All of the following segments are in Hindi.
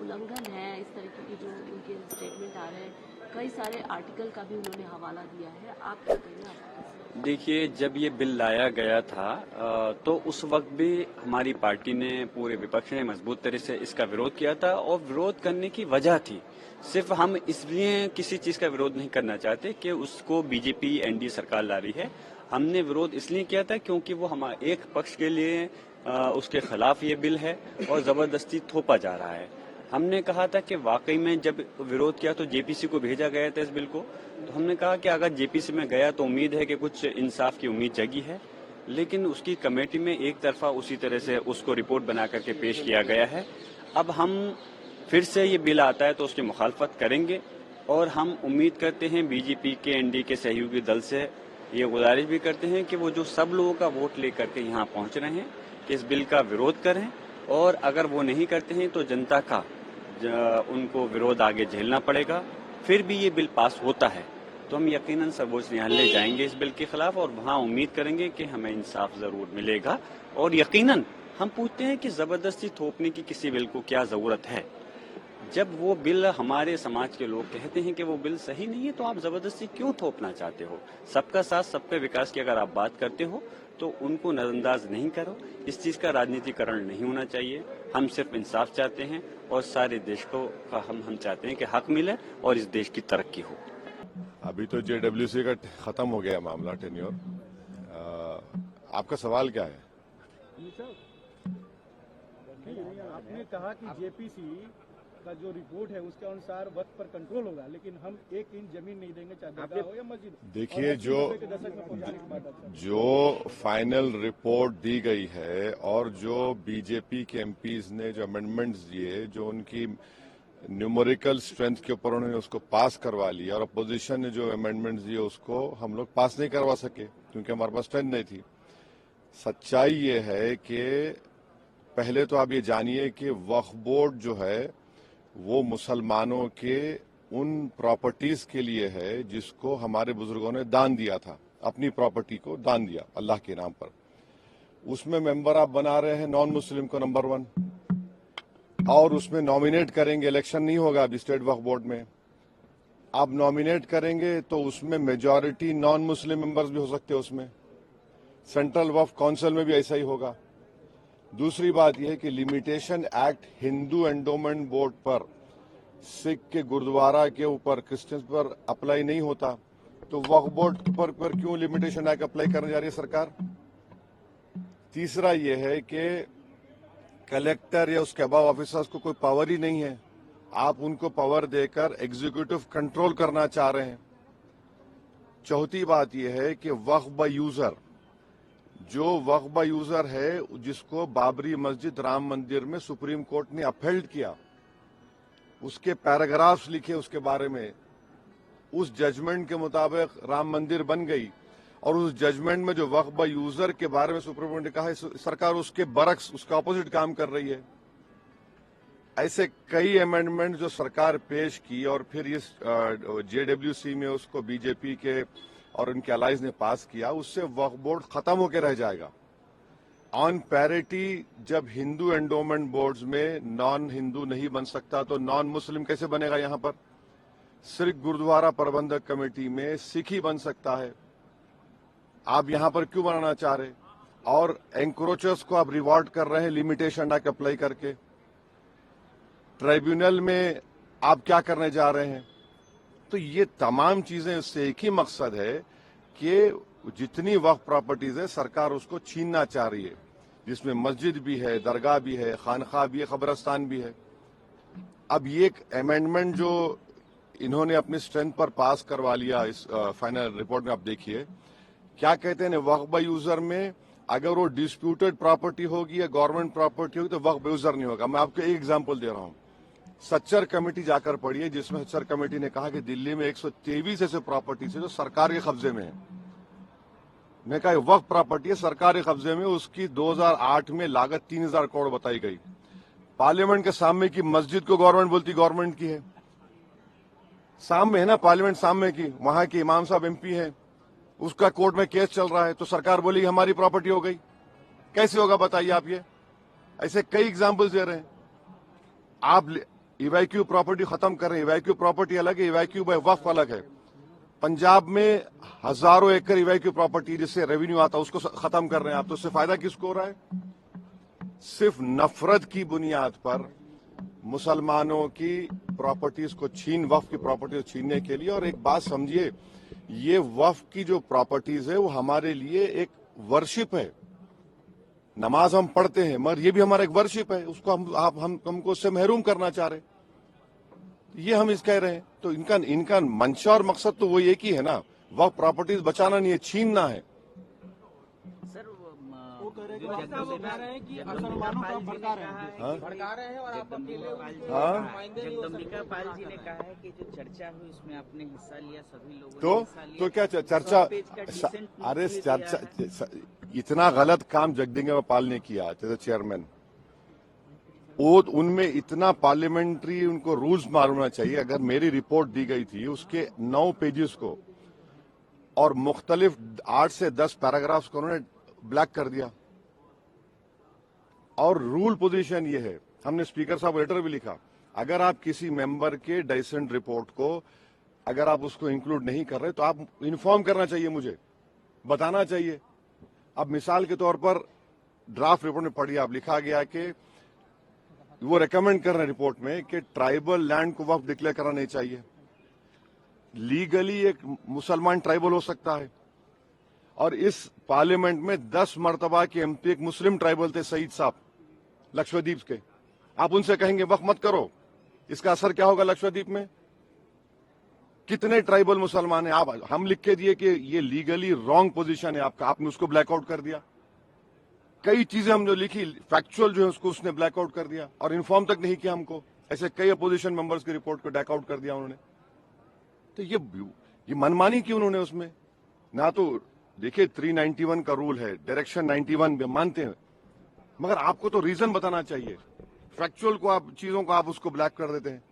उल्लंघन है, इस तरीके की जो उनके स्टेटमेंट आ रहे हैं, कई सारे आर्टिकल का भी उन्होंने हवाला दिया है। आप क्या कहेंगे? आपको देखिए, जब ये बिल लाया गया था तो उस वक्त भी हमारी पार्टी ने, पूरे विपक्ष ने मजबूत तरह से इसका विरोध किया था और विरोध करने की वजह थी, सिर्फ हम इसलिए किसी चीज का विरोध नहीं करना चाहते कि उसको बीजेपी एनडीए सरकार ला रही है। हमने विरोध इसलिए किया था क्योंकि वो हमारे एक पक्ष के लिए उसके खिलाफ ये बिल है और जबरदस्ती थोपा जा रहा है। हमने कहा था कि वाकई में जब विरोध किया तो जेपीसी को भेजा गया था इस बिल को, तो हमने कहा कि अगर जेपीसी में गया तो उम्मीद है कि कुछ इंसाफ की उम्मीद जगी है, लेकिन उसकी कमेटी में एक तरफा उसी तरह से उसको रिपोर्ट बना करके पेश किया गया है। अब हम फिर से ये बिल आता है तो उसकी मुखालफत करेंगे और हम उम्मीद करते हैं बीजेपी के एनडीए के सहयोगी दल से ये गुजारिश भी करते हैं कि वो जो सब लोगों का वोट लेकर के यहाँ पहुंच रहे हैं कि इस बिल का विरोध करें, और अगर वो नहीं करते हैं तो जनता का उनको विरोध आगे झेलना पड़ेगा। फिर भी ये बिल पास होता है तो हम यकीनन सर्वोच्च न्यायालय जाएंगे इस बिल के खिलाफ और वहां उम्मीद करेंगे कि हमें इंसाफ जरूर मिलेगा। और यकीनन हम पूछते हैं कि जबरदस्ती थोपने की किसी बिल को क्या जरूरत है? जब वो बिल हमारे समाज के लोग कहते हैं कि वो बिल सही नहीं है तो आप जबरदस्ती क्यों थोपना चाहते हो? सबका साथ सबके विकास की अगर आप बात करते हो तो उनको नजरअंदाज नहीं करो। इस चीज का राजनीतिकरण नहीं होना चाहिए। हम सिर्फ इंसाफ चाहते हैं और सारे देश को हम चाहते हैं कि हक मिले और इस देश की तरक्की हो। अभी तो जेडब्ल्यूसी का खत्म हो गया मामला, टेन्योर। आपका सवाल क्या है? आपने कहा कि जेपीसी का जो रिपोर्ट है उसके अनुसार वक्त पर कंट्रोल होगा, लेकिन हम 1 इंच जमीन नहीं देंगे, चाहे दरगाह हो या मस्जिद। देखिए, जो फाइनल रिपोर्ट दी गई है और जो बीजेपी के एमपीज ने जो अमेंडमेंट्स दिए, जो उनकी न्यूमेरिकल स्ट्रेंथ के ऊपर उन्होंने उसको पास करवा लिया, और अपोजिशन ने जो अमेंडमेंट्स दिए उसको हम लोग पास नहीं करवा सके क्योंकि हमारे पास स्ट्रेंथ नहीं थी। सच्चाई ये है कि पहले तो आप ये जानिए कि वक्फ बोर्ड जो है वो मुसलमानों के उन प्रॉपर्टीज के लिए है जिसको हमारे बुजुर्गों ने दान दिया था, अपनी प्रॉपर्टी को दान दिया अल्लाह के नाम पर। उसमें मेंबर आप बना रहे हैं नॉन मुस्लिम को नंबर 1, और उसमें नॉमिनेट करेंगे। इलेक्शन नहीं होगा अभी स्टेट वक्फ बोर्ड में। आप नॉमिनेट करेंगे तो उसमें मेजॉरिटी नॉन मुस्लिम मेंबर्स भी हो सकते हैं उसमें। सेंट्रल वक्फ काउंसिल में भी ऐसा ही होगा। दूसरी बात यह है कि limitation act Hindu endowment board पर, सिख के गुरुद्वारा के ऊपर, क्रिश्चियंस पर अप्लाई नहीं होता, तो वक्फ बोर्ड पर क्यों लिमिटेशन एक्ट अप्लाई करने जा रही है सरकार? तीसरा यह है कि कलेक्टर या उसके अबाव ऑफिसर्स को कोई पावर ही नहीं है, आप उनको पावर देकर एग्जीक्यूटिव कंट्रोल करना चाह रहे हैं। चौथी बात यह है कि वक्फ बाय यूजर, जो वक्फ बाय यूजर है जिसको बाबरी मस्जिद, राम मंदिर में सुप्रीम कोर्ट ने अपहेल्ड किया, उसके पैराग्राफ्स लिखे उसके बारे में, उस जजमेंट के मुताबिक राम मंदिर बन गई, और उस जजमेंट में जो वक्फ बाय यूजर के बारे में सुप्रीम कोर्ट ने कहा है, सरकार उसके बरक्स, उसका अपोजिट काम कर रही है। ऐसे कई अमेंडमेंट जो सरकार पेश की और फिर इस जेडब्ल्यूसी में उसको बीजेपी के और उनके अलाइज ने पास किया, उससे वक्फ बोर्ड खत्म होकर रह जाएगा। ऑन पैरिटी, जब हिंदू एंडोमेंट बोर्ड्स में नॉन हिंदू नहीं बन सकता तो नॉन मुस्लिम कैसे बनेगा? यहां पर सिर्फ गुरुद्वारा प्रबंधक कमेटी में सिख ही बन सकता है। आप यहां पर क्यों बनाना चाह रहे? और एंक्रोचर्स को आप रिवॉर्ड कर रहे हैं लिमिटेशन एक्ट अप्लाई करके। ट्राइब्यूनल में आप क्या करने जा रहे हैं? तो ये तमाम चीजें, उससे एक ही मकसद है कि जितनी वक्फ प्रॉपर्टीज है सरकार उसको छीनना चाह रही है, जिसमें मस्जिद भी है, दरगाह भी है, खानखा भी है, कब्रिस्तान भी है। अब ये एक अमेंडमेंट जो इन्होंने अपनी स्ट्रेंथ पर पास करवा लिया, इस फाइनल रिपोर्ट में आप देखिए क्या कहते हैं, वक्फ बाय यूजर में अगर वो डिस्प्यूटेड प्रॉपर्टी होगी या गवर्नमेंट प्रॉपर्टी होगी तो वक्फ बाय यूजर नहीं होगा। मैं आपको एक एग्जांपल दे रहा हूं, सच्चर कमेटी जाकर पढ़िए, जिसमें सच्चर कमेटी ने कहा कि दिल्ली में 123 ऐसे प्रॉपर्टीज है जो सरकार के कब्जे में है। मैं कहा वक्फ प्रॉपर्टी है, सरकार के कब्जे में, उसकी 2008 में लागत 3000 करोड़ बताई गई। पार्लियामेंट के सामने की मस्जिद को गवर्नमेंट बोलती गवर्नमेंट की है, सामने है ना पार्लियामेंट सामने की, वहां के इमाम साहब एमपी हैं, उसका कोर्ट में केस चल रहा है, तो सरकार बोली हमारी प्रॉपर्टी हो गई। कैसे होगा बताइए आप? ये ऐसे कई एग्जाम्पल्स दे रहे हैं। आप इवैक्यू प्रॉपर्टी खत्म कर रहे हैं। इवैक्यू प्रॉपर्टी अलग है, इवैक्यू बाय वक्फ अलग है। पंजाब में हजारों एकड़ इवैक्यू प्रॉपर्टी जिससे रेवेन्यू आता है उसको खत्म कर रहे हैं आप, तो उससे फायदा किसको हो रहा है? सिर्फ नफरत की बुनियाद पर मुसलमानों की प्रॉपर्टीज को वक्फ की प्रॉपर्टीज छीनने के लिए। और एक बात समझिए, ये वक्फ की जो प्रॉपर्टीज है वो हमारे लिए एक वर्शिप है। नमाज हम पढ़ते हैं मगर ये भी हमारा एक वर्शिप है, उसको हमको उससे महरूम करना चाह रहे, ये हम इस कह रहे हैं। तो इनका मंशा और मकसद तो वो एक ही है ना, वक्फ प्रॉपर्टीज बचाना नहीं है, छीनना है। वो कह रहे हैं कि मुसलमानों को भड़का रहे हैं और आप अकेले जगदम्बिका पाल जी ने कहा है कि जो चर्चा हुई उसमें आपने हिस्सा लिया, सभी लोगों ने हिस्सा लिया। तो क्या चर्चा? अरे चर्चा, इतना गलत काम जगदम्बिका पाल ने किया एज चेयरमैन, वो उनमें इतना पार्लियामेंट्री उनको रूल्स मालूम होना चाहिए। अगर मेरी रिपोर्ट दी गई थी उसके 9 पेजेस को और मुख्तलिफ 8 से 10 पैराग्राफ्स को उन्होंने ब्लैक कर दिया। और रूल पोजीशन ये है, हमने स्पीकर साहब लेटर भी लिखा, अगर आप किसी मेंबर के डिसेंट रिपोर्ट को अगर आप उसको इंक्लूड नहीं कर रहे तो आप इन्फॉर्म करना चाहिए, मुझे बताना चाहिए। अब मिसाल के तौर पर ड्राफ्ट रिपोर्ट में पढ़िए, आप लिखा गया कि वो रेकमेंड कर रहे हैं रिपोर्ट में कि ट्राइबल लैंड को वक्फ डिक्लेयर करना नहीं चाहिए। लीगली एक मुसलमान ट्राइबल हो सकता है, और इस पार्लियामेंट में 10 मर्तबा के एमपी एक मुस्लिम ट्राइबल थे, सईद साहब लक्षद्वीप के। आप उनसे कहेंगे वक्फ मत करो, इसका असर क्या होगा लक्षद्वीप में? कितने ट्राइबल मुसलमान हैं? आप हम लिख के दिए कि ये लीगली रॉन्ग पोजीशन है आपका, आपने उसको ब्लैकआउट कर दिया। कई चीजें हम जो लिखी फैक्चुअल जो है उसको उसने ब्लैकआउट कर दिया और इन्फॉर्म तक नहीं किया हमको। ऐसे कई अपोजिशन मेंबर्स की रिपोर्ट को ब्लैकआउट कर दिया उन्होंने। तो ये मनमानी क्यों उन्होंने उसमें ना? तो देखिए 391 का रूल है, डायरेक्शन 91 में मानते हैं, मगर आपको तो रीजन बताना चाहिए। फैक्चुअल को आप चीजों को आप उसको ब्लैक कर देते हैं।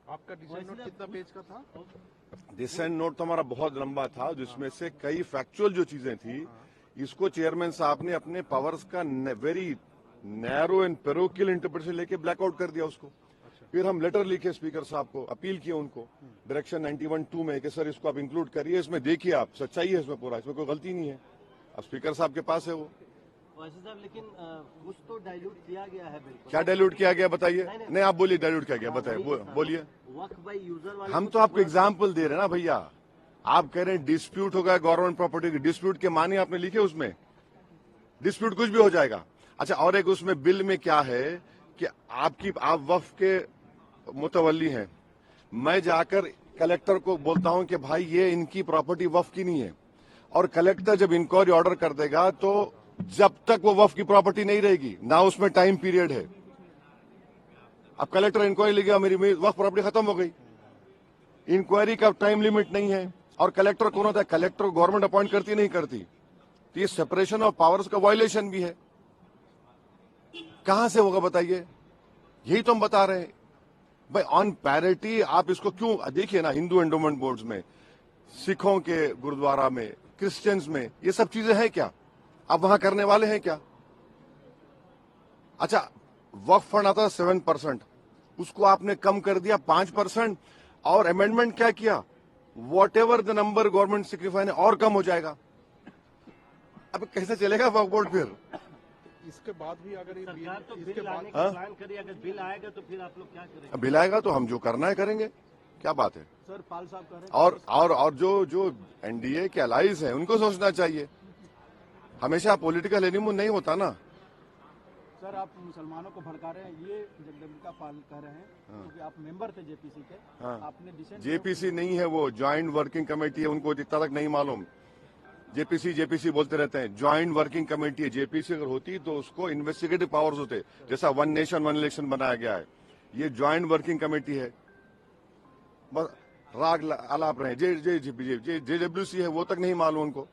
आपका डिसेंट नोट कितना पेज का था? डिसेंट नोट तो हमारा बहुत लंबा था, जिसमें से कई फैक्चुअल जो चीजें थी इसको चेयरमैन साहब ने अपने पावर्स का very narrow and parochial interpretation लेके ब्लैकआउट कर दिया उसको। फिर हम लेटर लिखे स्पीकर साहब को, अपील किए उनको डायरेक्शन 91(2) में कि सर इसको आप इंक्लूड करिए, इसमें देखिए आप सच्चाई है इसमें पूरा, इसमें कोई गलती नहीं है। अब स्पीकर साहब के पास है वो। साहब लेकिन कुछ तो डाइल्यूट किया गया है। बिल्कुल क्या डाइल्यूट किया गया बताइए? नहीं आप बोलिए डाइल्यूट किया गया, बताइए बोलिए। वक्फ बाय यूजर वाले हम तो आपको एग्जाम्पल दे रहे हैं ना भैया। आप कह रहे हैं डिस्प्यूट होगा गवर्नमेंट प्रॉपर्टी की, डिस्प्यूट के माने आपने लिखे उसमें, डिस्प्यूट कुछ भी हो जाएगा। अच्छा, और एक उसमें बिल में क्या है कि आप वक्फ के मुतवल्ली हैं, मैं जाकर कलेक्टर को बोलता हूं कि भाई ये इनकी प्रॉपर्टी वक्फ की नहीं है, और कलेक्टर जब इंक्वायरी ऑर्डर कर देगा तो जब तक वो वक्फ की प्रॉपर्टी नहीं रहेगी ना उसमें टाइम पीरियड है। अब कलेक्टर इंक्वायरी लेगा, मेरी वक्फ प्रॉपर्टी खत्म हो गई, इंक्वायरी का टाइम लिमिट नहीं है। और कलेक्टर कौन होता है? कलेक्टर गवर्नमेंट अपॉइंट करती नहीं करती, तो ये सेपरेशन ऑफ पावर्स का वायलेशन भी है। कहां से होगा बताइए? यही तो हम बता रहे हैं भाई, ऑन पैरिटी आप इसको क्यों? देखिए ना, हिंदू एंडोमेंट बोर्ड्स में, सिखों के गुरुद्वारा में, क्रिश्चियंस में, ये सब चीजें हैं क्या? आप वहां करने वाले हैं क्या? अच्छा, वक्फ फंड आता था 7%, उसको आपने कम कर दिया 5%, और अमेंडमेंट क्या किया? What ever the number government sacrifice और कम हो जाएगा। अब कैसे चलेगा वक्फ बोर्ड? फिर इसके बाद भी अगर सरकार तो बिल लाने का प्लान करी, अगर बिल आएगा तो फिर आप लोग क्या करेंगे? बिल आएगा तो हम जो करना है करेंगे, क्या बात है। सर पाल साहब कह रहे हैं और जो एनडीए के अलाइज हैं उनको सोचना चाहिए, हमेशा पॉलिटिकल एनिमो नहीं होता ना। सर आप मुसलमानों को भड़का रहे हैं, ये जगदम्बिका पाल कह रहे हैं, क्योंकि आप मेंबर थे जेपीसी के। आपने डिसेंट जेपीसी नहीं है वो, ज्वाइंट वर्किंग कमेटी है, उनको इतना तक नहीं मालूम। जेपीसी बोलते रहते हैं, ज्वाइंट वर्किंग कमेटी है। जेपीसी अगर होती तो उसको इन्वेस्टिगेटिव पावर्स होते, जैसा वन नेशन वन इलेक्शन बनाया गया है। ये ज्वाइंट वर्किंग कमेटी है, बस राग आलाप रहे। जेडब्ल्यूसी है, वो तक नहीं मालूम उनको।